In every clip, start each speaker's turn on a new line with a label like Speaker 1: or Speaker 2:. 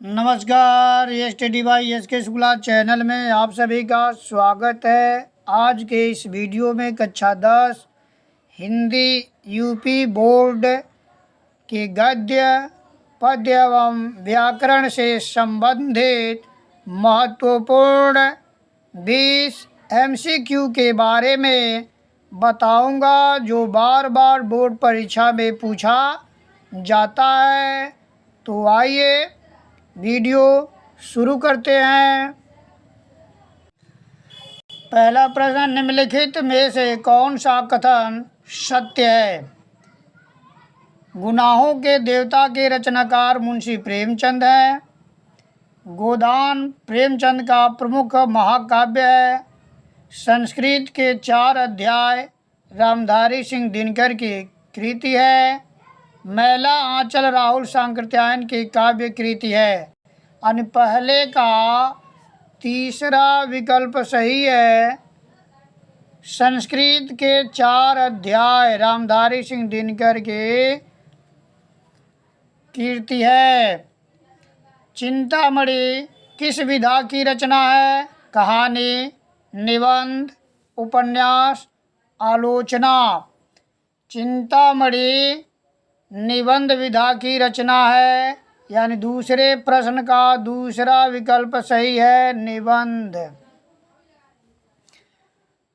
Speaker 1: नमस्कार, ये study by S के स्कूल चैनल में आप सभी का स्वागत है। आज के इस वीडियो में कक्षा 10 हिंदी यूपी बोर्ड के गद्य पद्य एवं व्याकरण से संबंधित महत्वपूर्ण 20 MCQ के बारे में बताऊंगा, जो बार बार बोर्ड परीक्षा में पूछा जाता है। तो आइए वीडियो शुरू करते हैं। पहला प्रश्न, निम्नलिखित में से कौन सा कथन सत्य है? गुनाहों के देवता के रचनाकार मुंशी प्रेमचंद हैं। गोदान प्रेमचंद का प्रमुख महाकाव्य है। संस्कृत के 4 अध्याय रामधारी सिंह दिनकर की कृति है। मैला आंचल राहुल सांकृत्यायन की काव्य कृति है। यानी पहले का तीसरा विकल्प सही है। संस्कृत के 4 अध्याय रामधारी सिंह दिनकर की कृति है। चिंतामणि किस विधा की रचना है? कहानी, निबंध, उपन्यास, आलोचना। चिंतामणि निबंध विधा की रचना है, यानी दूसरे प्रश्न का दूसरा विकल्प सही है, निबंध।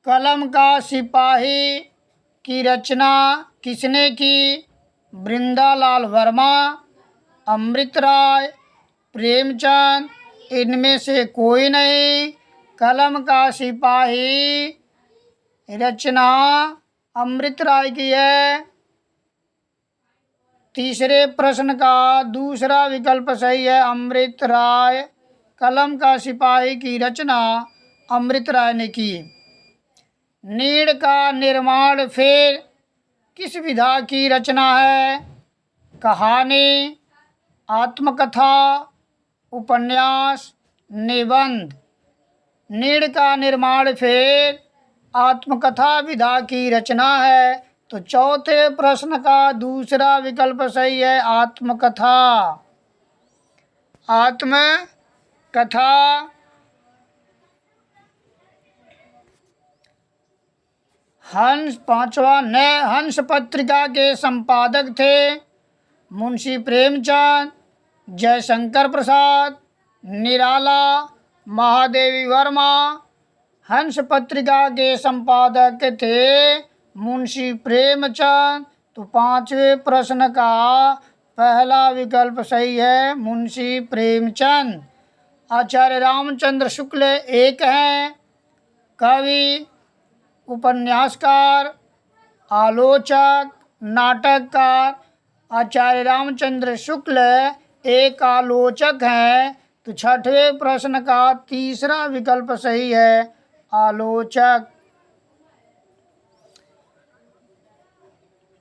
Speaker 1: कलम का सिपाही की रचना किसने की? वृंदालाल वर्मा, अमृत राय, प्रेमचंद, इनमें से कोई नहीं। कलम का सिपाही रचना अमृत राय की है। तीसरे प्रश्न का दूसरा विकल्प सही है, अमृत राय। कलम का सिपाही की रचना अमृत राय ने की। नीड़ का निर्माण फिर किस विधा की रचना है? कहानी, आत्मकथा, उपन्यास, निबंध। नीड़ का निर्माण फिर आत्मकथा विधा की रचना है। तो चौथे प्रश्न का दूसरा विकल्प सही है, आत्मकथा। आत्मकथा। पांचवा, नए हंस पत्रिका के संपादक थे मुंशी प्रेमचंद, जयशंकर प्रसाद, निराला, महादेवी वर्मा। हंस पत्रिका के संपादक थे मुंशी प्रेमचंद। तो पांचवें प्रश्न का पहला विकल्प सही है, मुंशी प्रेमचंद। आचार्य रामचंद्र शुक्ल एक हैं कवि, उपन्यासकार, आलोचक, नाटककार। आचार्य रामचंद्र शुक्ल एक आलोचक हैं। तो छठवें प्रश्न का तीसरा विकल्प सही है, आलोचक।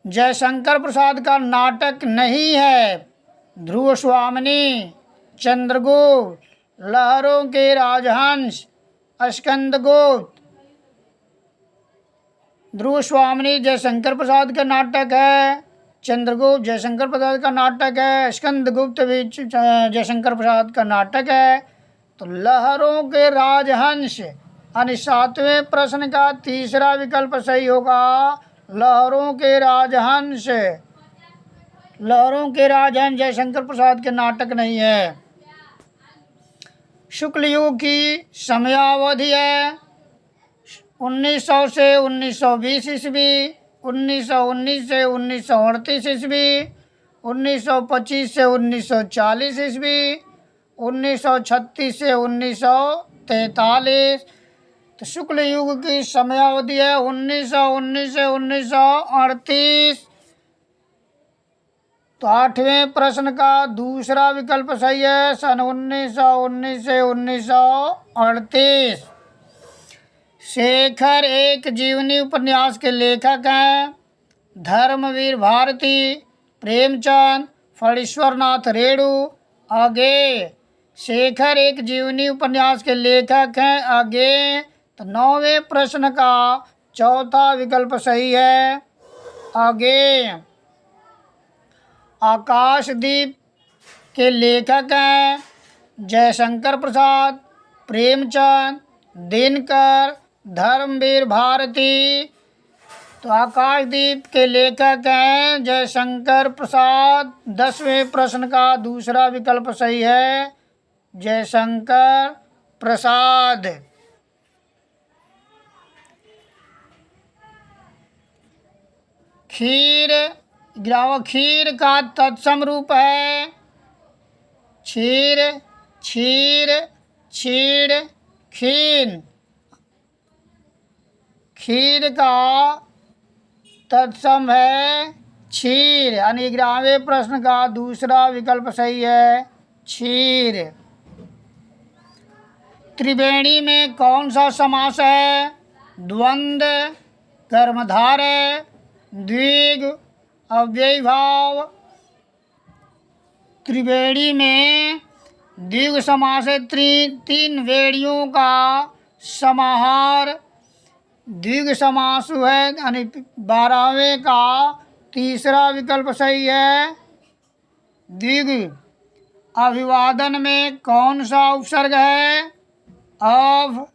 Speaker 1: जयशंकर प्रसाद का नाटक नहीं है ध्रुव स्वामिनी, चंद्रगुप्त, लहरों के राजहंस, स्कंदगुप्त। ध्रुव स्वामिनी जयशंकर प्रसाद का नाटक है। चंद्रगुप्त जयशंकर प्रसाद का नाटक है। स्कंदगुप्त भी जयशंकर प्रसाद का नाटक है। तो लहरों के राजहंस, यानी सातवें प्रश्न का तीसरा विकल्प सही होगा, लहरों के राजहंस। लहरों के राजहंस जयशंकर प्रसाद के नाटक नहीं है। शुक्ल युग की समयावधि है 1900 से 1920 ईस्वी, 1919 से 1938 ईस्वी, 1925 से 1940 ईस्वी, 1936 से 1943। तो शुक्ल युग की समयावधि है 1919 से 1938। तो आठवें प्रश्न का दूसरा विकल्प सही है, सन 1919 से 1938। शेखर एक जीवनी उपन्यास के लेखक हैं। धर्मवीर भारती, प्रेमचंद, फणीश्वरनाथ रेणु। आगे शेखर एक जीवनी उपन्यास के लेखक हैं। आगे तो नौवें प्रश्न का चौथा विकल्प सही है। आगे आकाशदीप के लेखक हैं जयशंकर प्रसाद, प्रेमचंद, दिनकर, धर्मवीर भारती। तो आकाशदीप के लेखक हैं जयशंकर प्रसाद। 10वें प्रश्न का दूसरा विकल्प सही है, जयशंकर प्रसाद। खीर, खीर का तत्सम रूप है क्षीर, क्षीर, क्षीर, क्षीण। खीर का तत्सम है क्षीर, यानी 11वें प्रश्न का दूसरा विकल्प सही है, क्षीर। त्रिवेणी में कौन सा समास है? द्वंद्व, कर्मधारय, द्विगु, अव्ययीभाव। त्रिवेणी में द्विगु समास है, तीन वेणियों का समाहार द्विगु समास है, यानी 12वें का तीसरा विकल्प सही है, द्विगु। अभिवादन में कौन सा उपसर्ग है? अभ,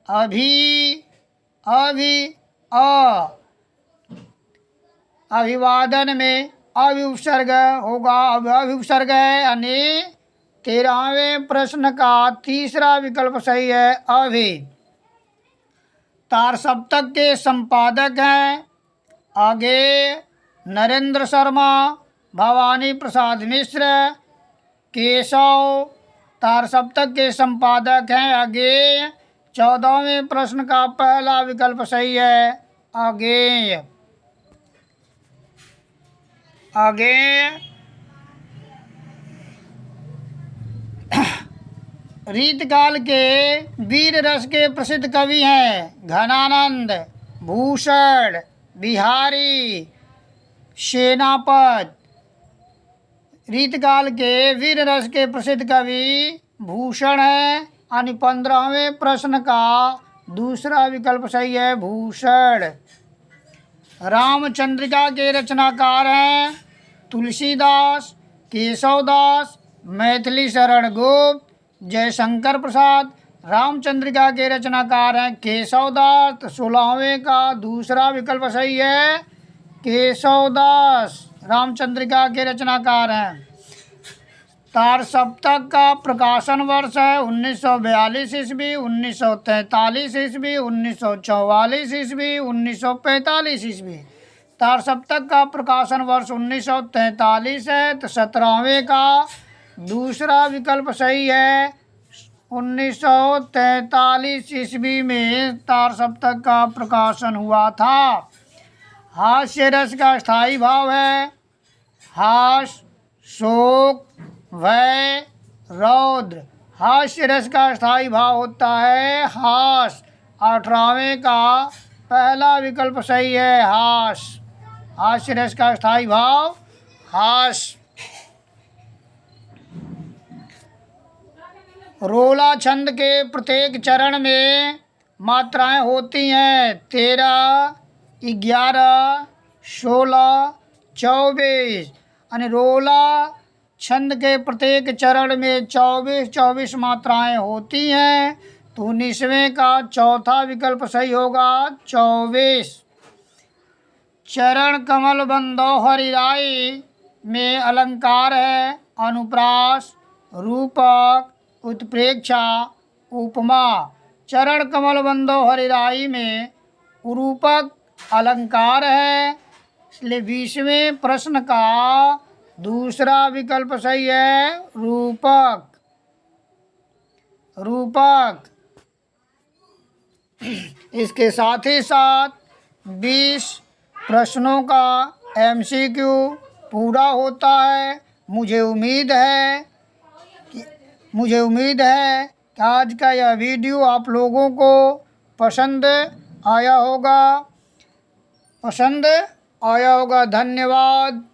Speaker 1: अभी, अभि, अ। अभिवादन में अभि उपसर्ग होगा, अभि उपसर्ग है, यानी 13वें प्रश्न का तीसरा विकल्प सही है, अभि। तार सप्तक के संपादक हैं आगे नरेंद्र शर्मा, भवानी प्रसाद मिश्र, केशव। तार सप्तक के संपादक हैं अगेय। 14वें प्रश्न का पहला विकल्प सही है, अगेय। अगेय रीतकाल के वीर रस के प्रसिद्ध कवि हैं घनानंद, भूषण, बिहारी, सेनापति। रीतकाल के वीर रस के प्रसिद्ध कवि भूषण है, यानी 15वें प्रश्न का दूसरा विकल्प सही है, भूषण। रामचंद्रिका के रचनाकार हैं तुलसीदास, केशवदास, मैथिली शरण गुप्त, जयशंकर प्रसाद। रामचंद्रिका के रचनाकार हैं केशवदास। तो 16वें का दूसरा विकल्प सही है, केशवदास रामचंद्रिका के रचनाकार हैं। तार सप्तक का प्रकाशन वर्ष है 1942 ईस्वी, 1943 ईस्वी, 1944 ईस्वी, 1945 ईस्वी। तार सप्तक का प्रकाशन वर्ष 1943 है। तो 17वें का दूसरा विकल्प सही है, 1943 ईस्वी में तार सप्तक का प्रकाशन हुआ था। हास्य रस का स्थायी भाव है हास, शोक, भय, रौद्र। हास्य रस का स्थायी भाव होता है हास। 18वें का पहला विकल्प सही है, हास। हास्य रस का स्थायी भाव हास। रोला छंद के प्रत्येक चरण में मात्राएं होती हैं 13, 11, 16, 24। यानी रोला छंद के प्रत्येक चरण में 24 मात्राएं होती हैं। तो 19वें का चौथा विकल्प सही होगा, 24। चरण कमल बंदो हरिराई में अलंकार है अनुप्रास, रूपक, उत्प्रेक्षा, उपमा। चरण कमल बंदो हरिराई में रूपक अलंकार है, इसलिए 20वें प्रश्न का दूसरा विकल्प सही है, रूपक। रूपक। इसके साथ ही साथ 20 प्रश्नों का MCQ पूरा होता है। मुझे उम्मीद है कि आज का यह वीडियो आप लोगों को पसंद आया होगा। धन्यवाद।